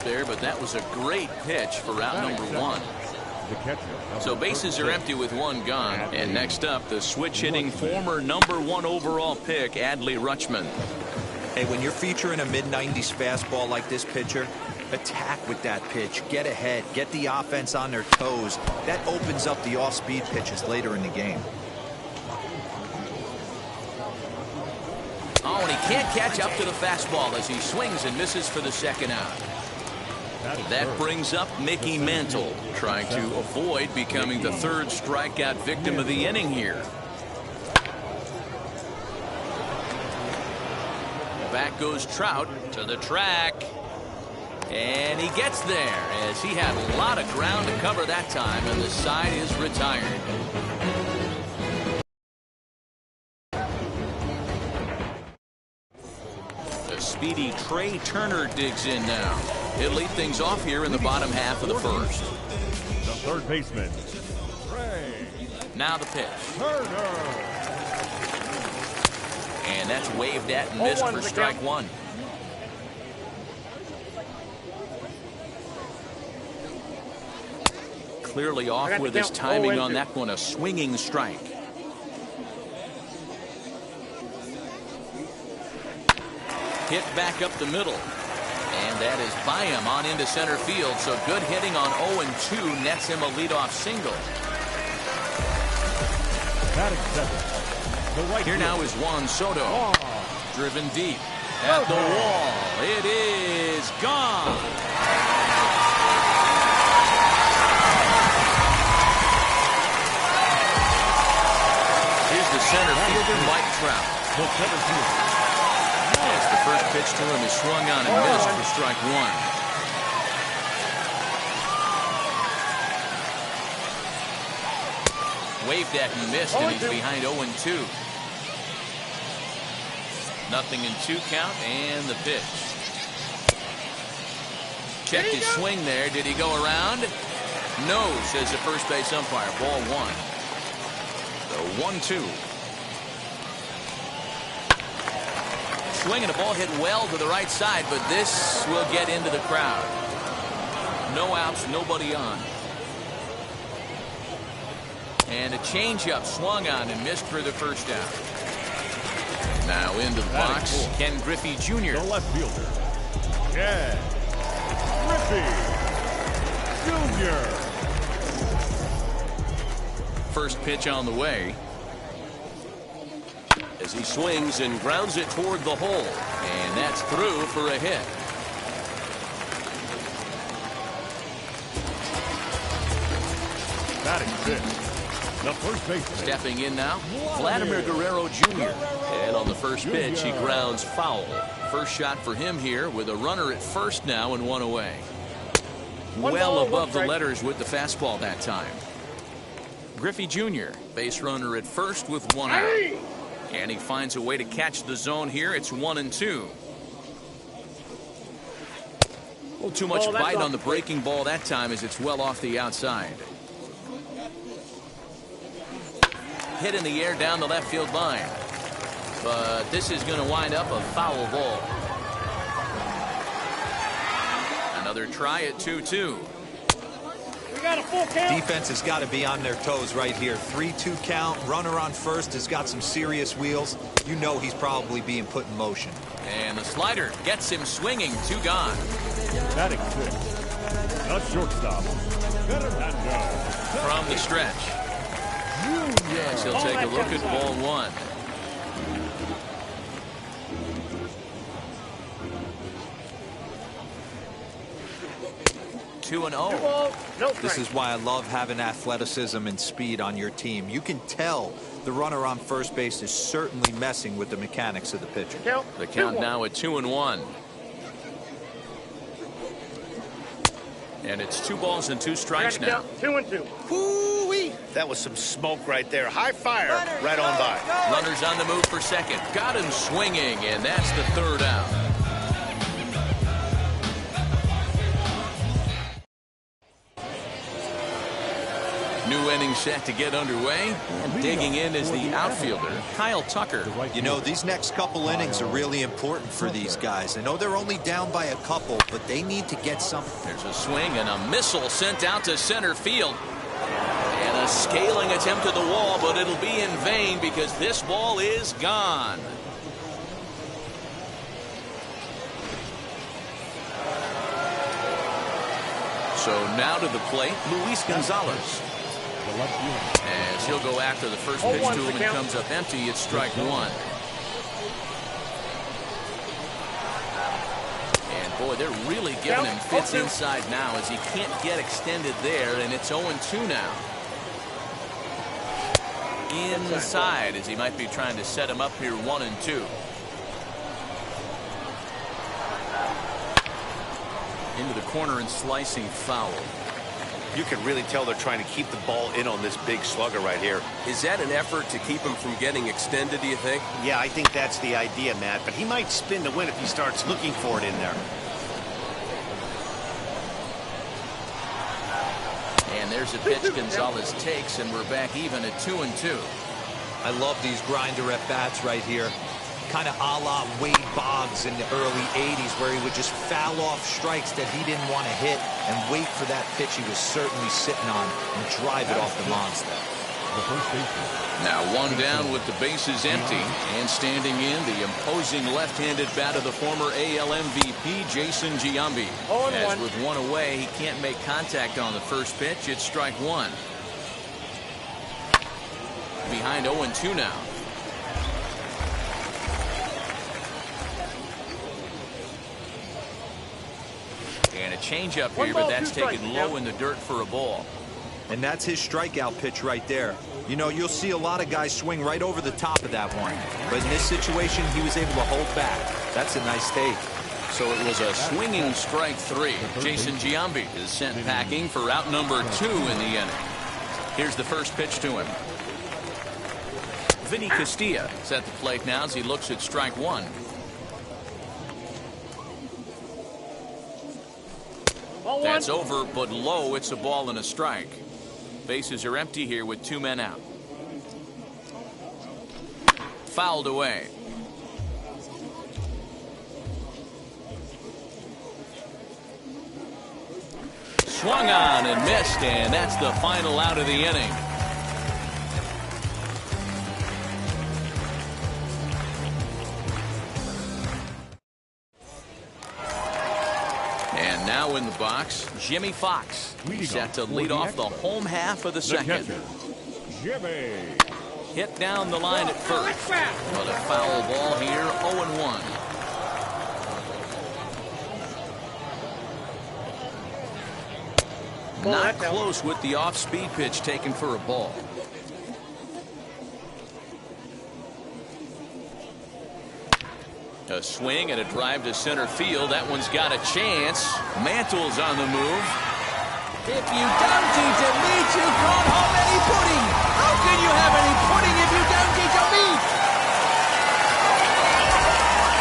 there, but that was a great pitch for out number one. So bases are empty with one gone. And next up, the switch-hitting former #1 overall pick, Adley Rutschman. Hey, when you're featuring a mid-90s fastball like this pitcher, attack with that pitch. Get ahead. Get the offense on their toes. That opens up the off-speed pitches later in the game. Oh, and he can't catch up to the fastball as he swings and misses for the second out. That brings up Mickey Mantle, trying to avoid becoming the third strikeout victim of the inning here. Back goes Trout to the track. And he gets there as he had a lot of ground to cover that time, and the side is retired. The speedy Trey Turner digs in now. He'll lead things off here in the bottom half of the first. The third baseman, Trey. Now the pitch. Turner. And that's waved at and missed for strike one. Clearly off with his timing on that one, a swinging strike. Hit back up the middle. And that is by him on into center field. So good hitting on 0-2 nets him a leadoff single. Here now is Juan Soto. Driven deep at the wall. It is gone. Here's the center fielder, Mike Trout. As the first pitch to him is swung on and missed for strike one. Waved at and missed, and he's behind 0-2. Nothing in 2 count, and the pitch. Checked his swing there. Did he go around? No, says the first base umpire. Ball one. So 1-2. Swinging a ball hit well to the right side, but this will get into the crowd. No outs, nobody on. And a changeup swung on and missed for the first out. Now into the box, Ken Griffey Jr. The left fielder, Ken Griffey Jr. First pitch on the way. As he swings and grounds it toward the hole. And that's through for a hit. Batting fifth, the first baseman. Stepping in now, Vladimir Guerrero Jr. And on the first pitch, he grounds foul. First shot for him here with a runner at first now and one away. Well above the letters with the fastball that time. Griffey Jr., base runner at first with one out. And he finds a way to catch the zone here. It's 1-2. A little too much bite on the breaking ball that time as it's well off the outside. Hit in the air down the left field line. But this is going to wind up a foul ball. Another try at 2-2. We got a full count. Defense has got to be on their toes right here. 3-2 count. Runner on first has got some serious wheels. You know he's probably being put in motion. And the slider gets him swinging. 2 gone. Batting sixth, the shortstop, Fernando. From the stretch. Yes, he'll take a look at ball one. Two and 0. This is why I love having athleticism and speed on your team. You can tell the runner on first base is certainly messing with the mechanics of the pitcher. The count now at 2-1. And it's 2 balls and 2 strikes now. 2-2. Hoo-wee. That was some smoke right there. High fire right on by. Runners on the move for second. Got him swinging, and that's the third out. New inning set to get underway, and digging in is the outfielder, Kyle Tucker. You know, these next couple innings are really important for these guys. I know they're only down by a couple, but they need to get something. There's a swing and a missile sent out to center field. And a scaling attempt at the wall, but it'll be in vain because this ball is gone. So now to the plate, Luis Gonzalez. As he'll go after the first pitch to him and comes up empty, it's strike one. And boy, they're really giving him fits inside now as he can't get extended there, and it's 0-2 now. Inside as he might be trying to set him up here 1-2. Into the corner and slicing foul. You can really tell they're trying to keep the ball in on this big slugger right here. Is that an effort to keep him from getting extended, do you think? Yeah, I think that's the idea, Matt. But he might spin to win if he starts looking for it in there. And there's a pitch Gonzalez takes, and we're back even at 2-2. I love these grinder at bats right here. Kind of a la Wade Boggs in the early 80s, where he would just foul off strikes that he didn't want to hit and wait for that pitch he was certainly sitting on and drive it off the monster. Now one down with the bases empty, and standing in the imposing left-handed bat of the former AL MVP, Jason Giambi. As with one away, he can't make contact on the first pitch. It's strike one. Behind 0-2 now. And a changeup here, but that's taken low in the dirt for a ball. And that's his strikeout pitch right there. You know, you'll see a lot of guys swing right over the top of that one. But in this situation, he was able to hold back. That's a nice take. So it was a swinging strike three. Jason Giambi is sent packing for out number 2 in the inning. Here's the first pitch to him. Vinny Castilla is at the plate now as he looks at strike one. That's over, but low. It's a ball and a strike. Bases are empty here with 2 men out. Fouled away. Swung on and missed, and that's the final out of the inning. And now in the box, Jimmy Fox. Set to lead off the home half of the second. Jimmy. Hit down the line at first. But a foul ball here, 0-1. Not close with the off-speed pitch taken for a ball. A swing and a drive to center field. That one's got a chance. Mantle's on the move. If you don't eat a meat, you can't have any pudding. How can you have any pudding if you don't eat a meat?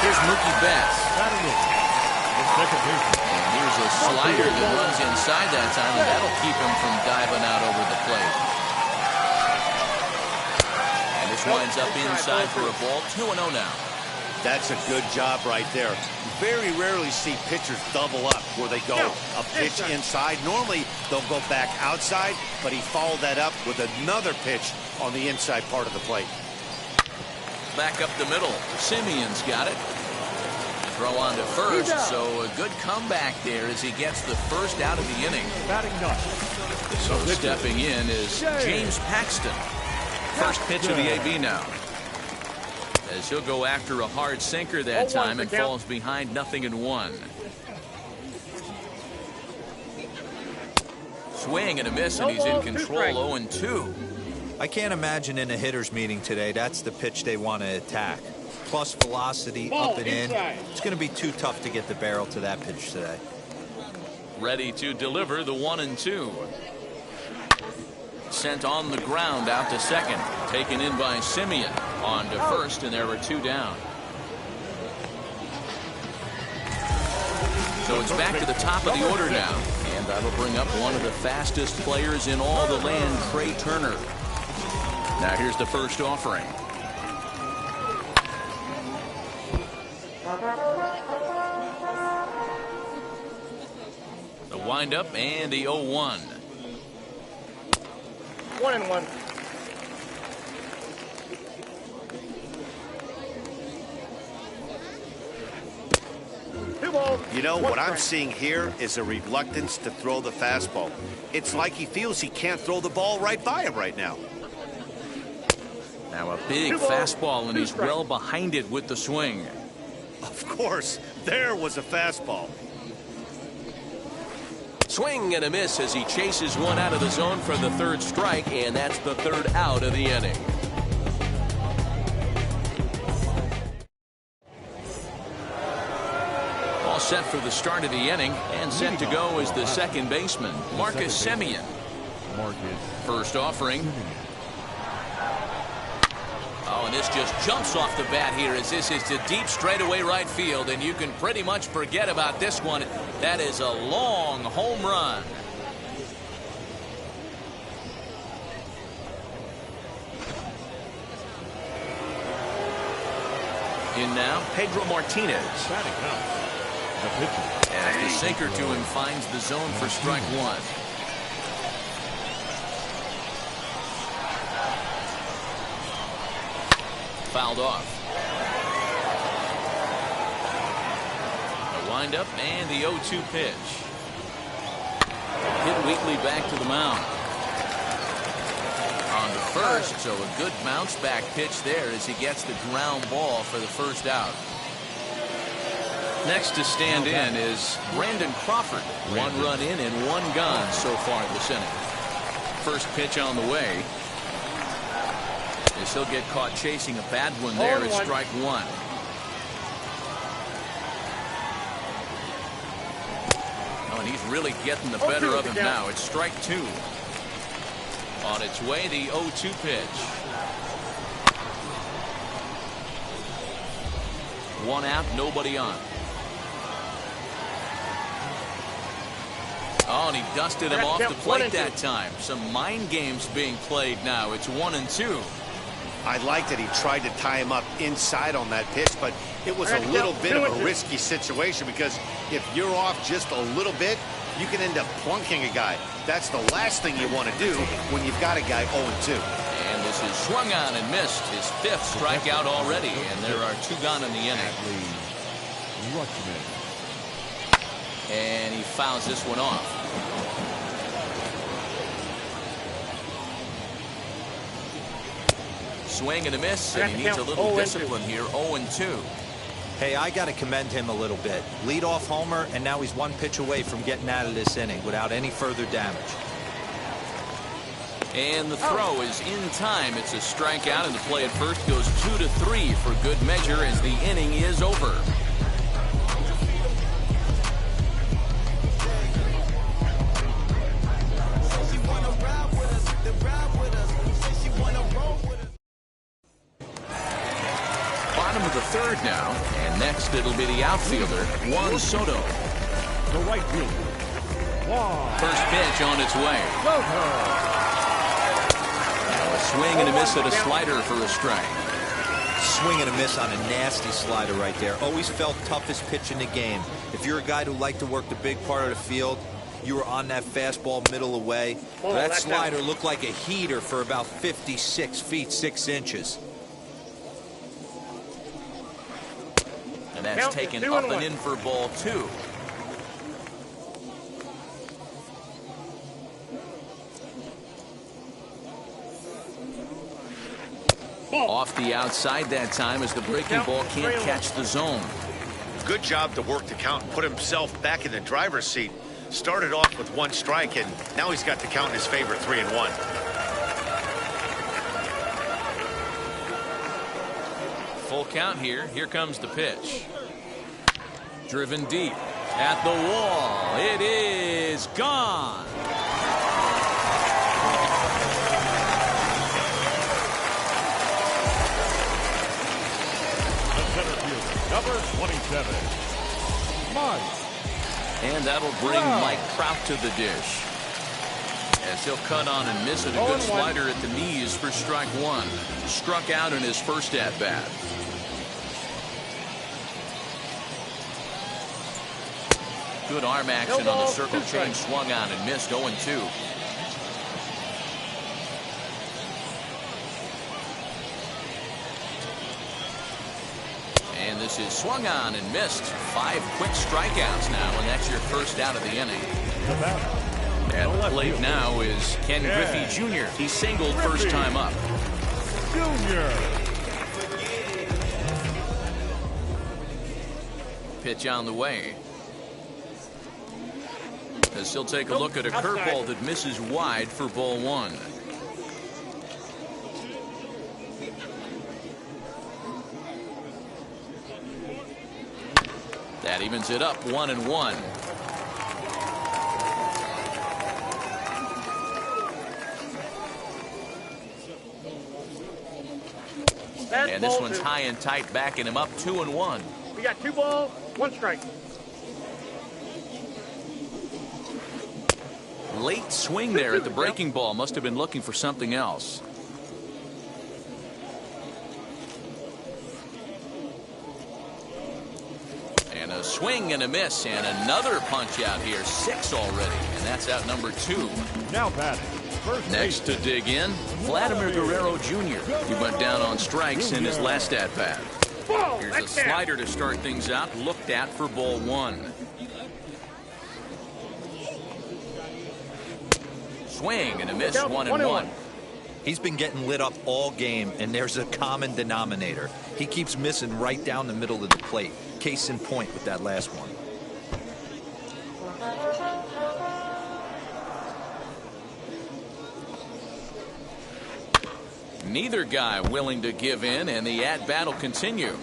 Here's Mookie Betts. And here's a slider that runs inside that time, and that'll keep him from diving out over the plate. And this winds up inside for a ball. 2-0 now. That's a good job right there. Very rarely see pitchers double up where they go a pitch inside. Normally they'll go back outside, but he followed that up with another pitch on the inside part of the plate. Back up the middle. Simeon's got it. Throw on to first, so a good comeback there as he gets the first out of the inning. So stepping in is James Paxton. First pitch of the AB now. As he'll go after a hard sinker that time and falls behind 0-1. Swing and a miss, and he's in control. 0-2. I can't imagine in a hitter's meeting today that's the pitch they want to attack. Plus velocity, up and in. It's going to be too tough to get the barrel to that pitch today. Ready to deliver the 1-2. Sent on the ground out to second. Taken in by Simeon. On to first, and there were 2 down. So it's back to the top of the order now. And that'll bring up one of the fastest players in all the land, Trey Turner. Now here's the first offering. The windup and the 0-1. 1-1. You know, what I'm seeing here is a reluctance to throw the fastball. It's like he feels he can't throw the ball right by him right now. Now a big fastball, and he's well behind it with the swing. Of course, there was a fastball. Swing and a miss as he chases one out of the zone for the third strike, and that's the third out of the inning. All set for the start of the inning, and set to go is the second baseman, Marcus Semien. First offering. Oh, and this just jumps off the bat here as this is to deep straightaway right field, and you can pretty much forget about this one. That is a long home run. In now, Pedro Martinez. As the sinker to him finds the zone for strike one. Fouled off. The windup and the 0-2 pitch. Hit Wheatley back to the mound. On to first, so a good bounce back pitch there as he gets the ground ball for the first out. Next to stand in is Brandon Crawford. One run in and one gone so far this inning. First pitch on the way. As he'll get caught chasing a bad one there at strike one. Oh, and he's really getting the better of him now. It's strike two. On its way, the 0-2 pitch. One out, nobody on. Oh, and he dusted him off the plate that time. Some mind games being played now. It's 1-2. I like that he tried to tie him up inside on that pitch, but it was a little bit of a risky situation because if you're off just a little bit, you can end up plunking a guy. That's the last thing you want to do when you've got a guy 0-2. And this is swung on and missed. His fifth strikeout already, and there are two gone in the inning. And he fouls this one off. Swing and a miss, and he needs a little discipline here. 0-2. Hey, I got to commend him a little bit. Leadoff homer, and now he's one pitch away from getting out of this inning without any further damage. And the throw is in time. It's a strikeout, and the play at first goes 2-3 for good measure as the inning is over. Bottom of the third now, and next it'll be the outfielder, Juan Soto. The right fielder. First pitch on its way. Now a swing and a miss at a slider for a strike. Swing and a miss on a nasty slider right there. Always felt toughest pitch in the game. If you're a guy who liked to work the big part of the field, you were on that fastball middle away. That slider looked like a heater for about 56 feet 6 inches. And that's taken up and in for ball two. Off the outside that time as the breaking ball can't catch the zone. Good job to work the count and put himself back in the driver's seat. Started off with one strike, and now he's got the count in his favor, 3-1. Full count here. Here comes the pitch. Driven deep at the wall. It is gone. The center fielder, number 27, Mike And that'll bring Mike Trout to the dish. As he'll cut on and miss it. A good slider at the knees for strike one. Struck out in his first at bat. Good arm action on the circle change. Swung on and missed. 0-2. And this is swung on and missed. 5 quick strikeouts now, and that's your first out of the inning. At the plate now is Ken Griffey Jr. He singled first time up. Junior. Pitch on the way. As he'll take a look at a curveball that misses wide for ball one. That evens it up 1-1. And this one's high and tight, backing him up 2-1. We got 2 balls, 1 strike. Late swing there at the breaking ball. Must have been looking for something else. And a swing and a miss, and another punch out here. 6 already, and that's out number 2. Now batting. Next to dig in, Vladimir Guerrero Jr. He went down on strikes in his last at bat. Here's a slider to start things out. Looked at for ball one. Swing and a miss. 1-1. He's been getting lit up all game, and there's a common denominator. He keeps missing right down the middle of the plate. Case in point with that last one. Neither guy willing to give in, and the at-bat will continue.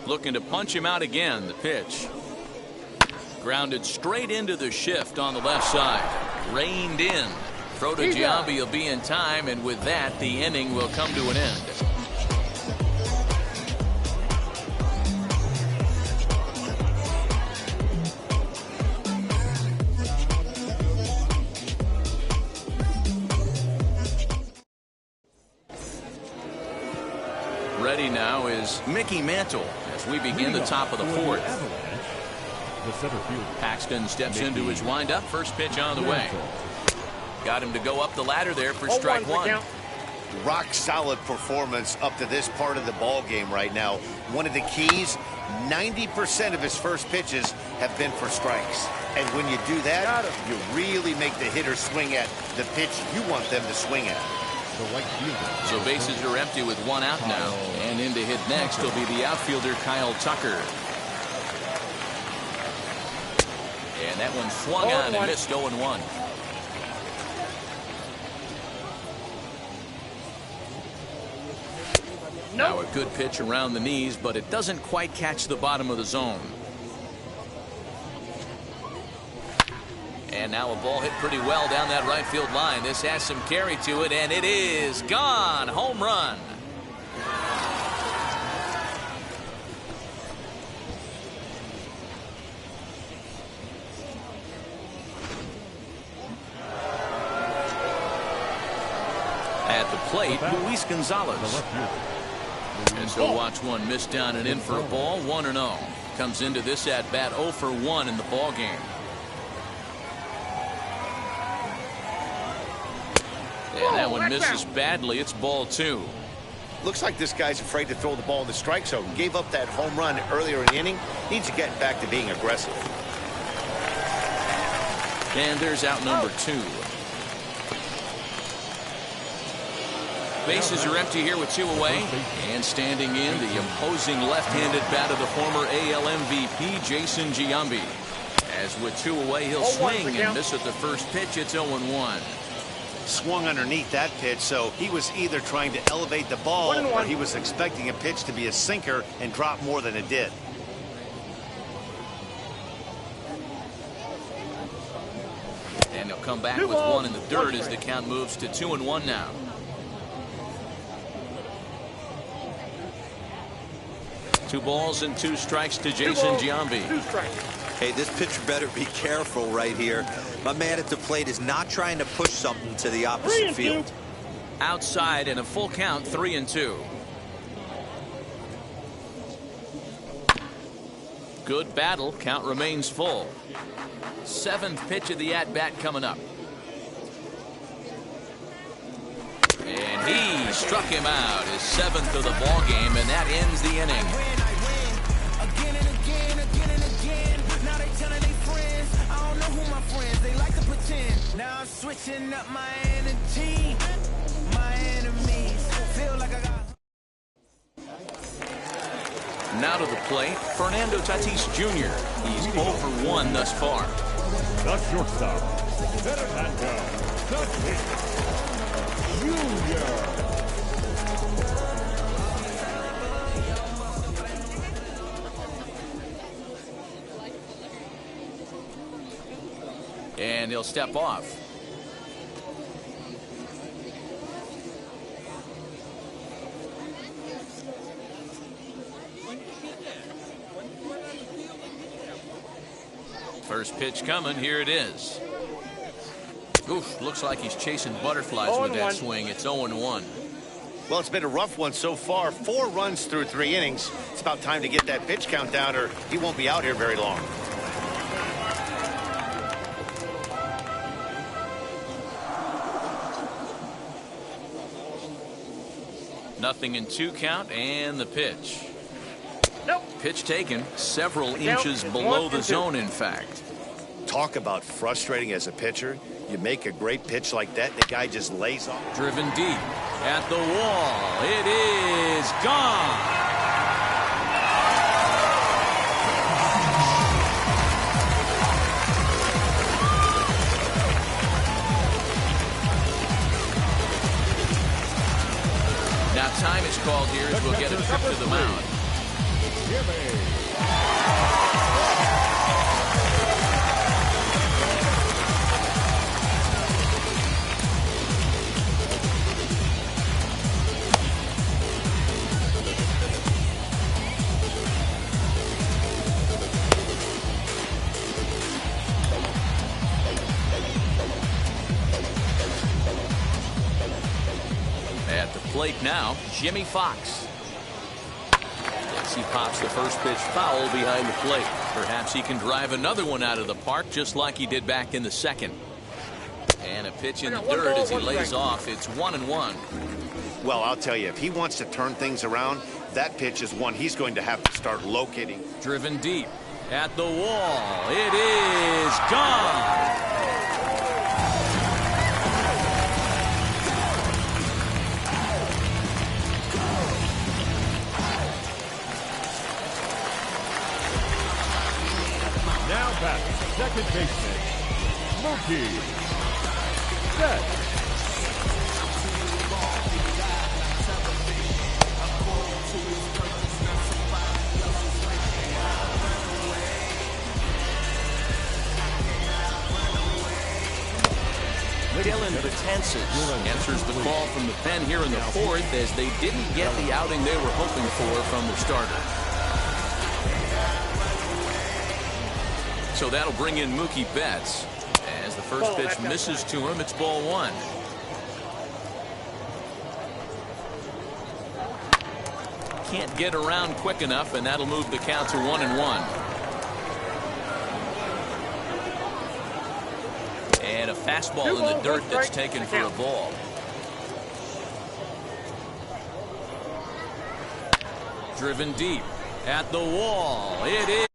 Looking to punch him out again. The pitch. Grounded straight into the shift on the left side. Reined in. Throw to Giambi will be in time, and with that, the inning will come to an end. Ready now is Mickey Mantle as we begin the top of the fourth. The center field. Paxton steps into his windup. First pitch on the way. Got him to go up the ladder there for strike one. Rock solid performance up to this part of the ball game right now. One of the keys, 90% of his first pitches have been for strikes. And when you do that, you really make the hitter swing at the pitch you want them to swing at. So bases are empty with 1 out now. And in to hit next will be the outfielder Kyle Tucker. And that one swung on and missed. 0-1. Now a good pitch around the knees, but it doesn't quite catch the bottom of the zone. And now a ball hit pretty well down that right field line. This has some carry to it, and it is gone. Home run. At the plate, Luis Gonzalez. And so watch one miss down and in for a ball. 1-0. Comes into this at bat 0 for 1 in the ball game. And that one misses badly. It's ball 2. Looks like this guy's afraid to throw the ball in the strike zone. Gave up that home run earlier in the inning. Needs to get back to being aggressive. And there's out number 2. Bases are empty here with 2 away. And standing in, the imposing left-handed bat of the former AL MVP, Jason Giambi. As with 2 away, he'll swing and miss at the first pitch. It's 0-1. Swung underneath that pitch, so he was either trying to elevate the ball or he was expecting a pitch to be a sinker and drop more than it did. And he'll come back with 1 in the dirt as the count moves to 2-1 now. 2 balls and 2 strikes to Jason Giambi. 2 strikes. Hey, this pitcher better be careful right here. My man at the plate is not trying to push something to the opposite field. Outside and a full count, 3-2. Good battle. Count remains full. 7th pitch of the at-bat coming up. And he struck him out, his 7th of the ball game, and that ends the inning. Now I'm switching up my energy. My enemies feel like I got. Now to the plate, Fernando Tatis Jr. He's 0 for 1 thus far. The shortstop, Fernando Tatis Jr. And he'll step off. First pitch coming. Here it is. Oof, looks like he's chasing butterflies with that swing. It's 0-1. Well, it's been a rough one so far. 4 runs through 3 innings. It's about time to get that pitch count down, or he won't be out here very long. Nothing in 2 count, and the pitch. Nope. Pitch taken several inches below the zone, in fact. Talk about frustrating as a pitcher. You make a great pitch like that, the guy just lays off. Driven deep at the wall. It is gone. Now time is called here as we'll get a trip to the mound. At the plate now, Jimmy Fox. As he pops the first pitch foul behind the plate. Perhaps he can drive another one out of the park just like he did back in the 2nd. And a pitch in the dirt as he lays off. It's 1-1. Well, I'll tell you, if he wants to turn things around, that pitch is one he's going to have to start locating. Driven deep at the wall. It is gone. Now back, second baseman, Mookie Betts. Dylan Betances answers the call from the pen here in the 4th as they didn't get the outing they were hoping for from their starter. So that'll bring in Mookie Betts. As the first pitch misses to him, it's ball 1. Can't get around quick enough, and that'll move the count to 1-1. And a fastball in the dirt that's taken for a ball. Driven deep at the wall. It is.